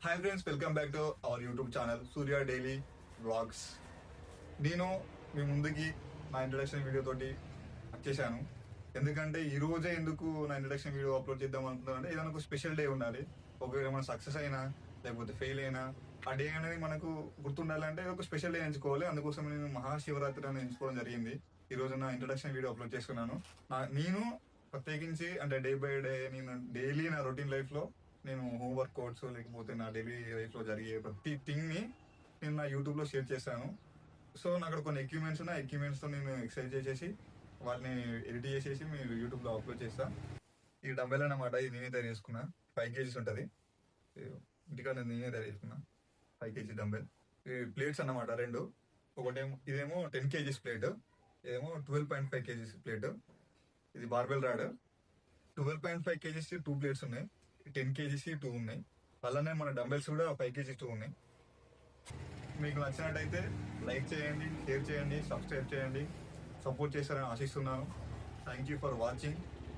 Hi friends, welcome back to our YouTube channel Surya daily vlogs. నేను మీ ముందుకి నా introduction video తోటి వచ్చేసాను. ఎందుకంటే ఈ రోజే ఎందుకు నా ఇంట్రడక్షన్ వీడియో అప్లోడ్ చేద్దాం అనుకుంటున్నానంటే ఏదైనా ఒక స్పెషల్ డే ఉండాలి. ఒకవేళ మనం సక్సెస్ అయినా లేకపోతే ఫెయిల్ అయినా ఆ డే అనేది మనకు గుర్తుండాలంటే ఒక స్పెషల్ డే ఎంచుకోవాలి. అందుకోసం నేను మహాశివరాత్రి అని ఎంచుకోవడం జరిగింది. ఈ రోజు నా ఇంట్రడక్షన్ వీడియో అప్లోడ్ చేసుకున్నాను. నేను ప్రత్యేకించి అంటే డే బై డే నేను డైలీ నా రొటీన్ లైఫ్ లో నేను హోంవర్క్ కోడ్స్ లేకపోతే నా డైలీ లైఫ్ లో జరిగే ప్రతి థింగ్ ని నేను నా యూట్యూబ్ లో షేర్ చేస్తాను. సో నాకు కొన్ని ఎక్విప్మెంట్స్ ఉన్నాయి. ఎక్విప్మెంట్స్ తో నేను ఎక్సర్సైజ్ చేసేసి వాటిని ఎడిట్ చేసేసి మీరు యూట్యూబ్ లో అప్లోడ్ చేస్తా. ఈ డంబెల్ అన్నమాట, ఇది నేనే తయారు చేసుకున్నా. 5 kgs ఉంటుంది. ఇంటికాడ నేనే తయారు చేసుకున్నా 5 kg డంబెల్. ఈ ప్లేట్స్ అన్నమాట రెండు. ఒకటేమో ఇదేమో 10 kgs ప్లేట్, ఇదేమో 12.5 kgs ప్లేట్. ఇది బార్బెల్ రాడ్. 12.5 kgs 2 ప్లేట్స్ ఉన్నాయి, 10 kgs 2 ఉన్నాయి. అలానే మన డంబెల్స్ కూడా 5 kgs 2 ఉన్నాయి. మీకు నచ్చినట్టయితే లైక్ చేయండి, షేర్ చేయండి, సబ్స్క్రైబ్ చేయండి, సపోర్ట్ చేస్తారని ఆశిస్తున్నాను. Thank you for watching.